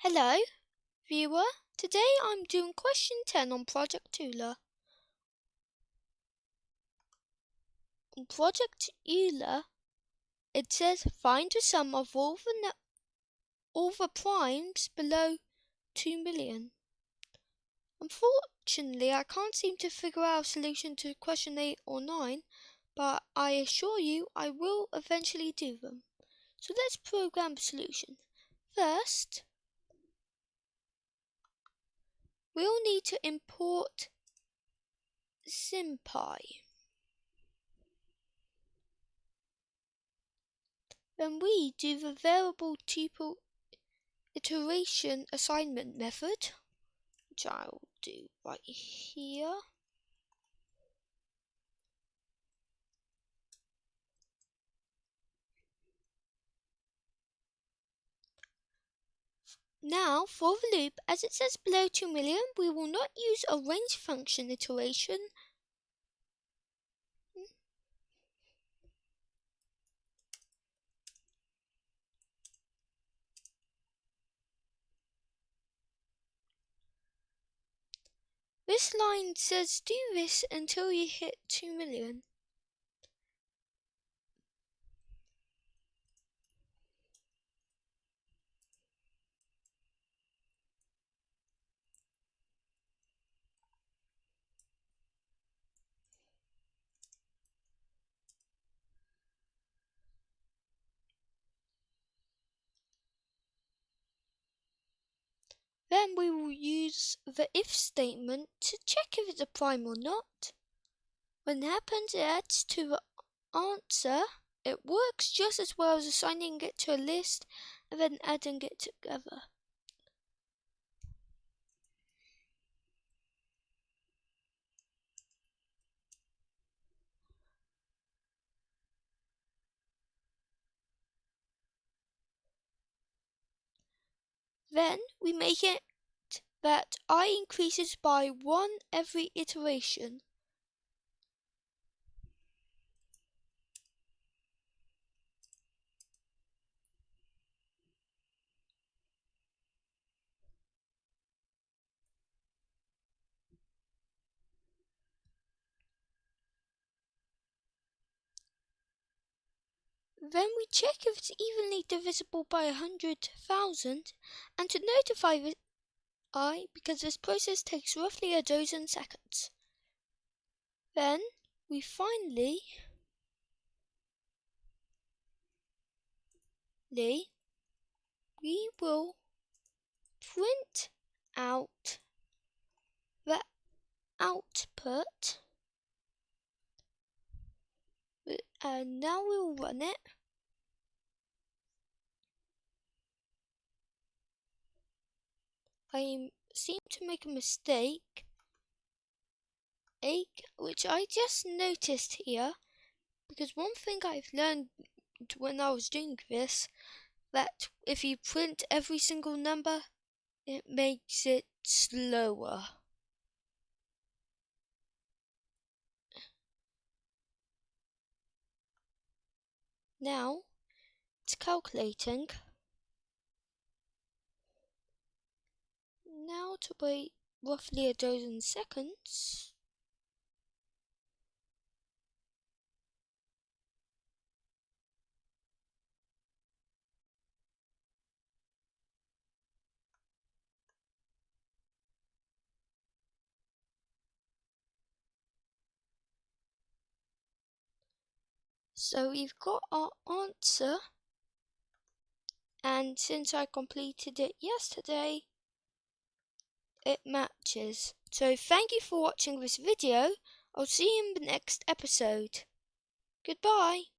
Hello, viewer. Today I'm doing question 10 on Project Euler. On Project Euler, it says find the sum of all the primes below 2 million. Unfortunately, I can't seem to figure out a solution to question 8 or 9, but I assure you I will eventually do them. So let's program the solution. First, we'll need to import SymPy. Then we do the variable tuple iteration assignment method, which I'll do right here. Now for the loop, as it says below 2 million, we will not use a range function iteration. This line says do this until you hit 2 million. Then we will use the if statement to check if it's a prime or not. When it happens, it adds to the answer. It works just as well as assigning it to a list and then adding it together. Then we make it that I increases by 1 every iteration. Then we check if it's evenly divisible by 100,000, and to notify the I, because this process takes roughly a dozen seconds. Then we finally we will print out the output, and now we'll run it. I seem to make a mistake, which I just noticed here, because one thing I've learned when I was doing this, that if you print every single number, it makes it slower. Now it's calculating. Now to wait roughly a dozen seconds. So we've got our answer, and since I completed it yesterday, it matches. So thank you for watching this video. I'll see you in the next episode. Goodbye.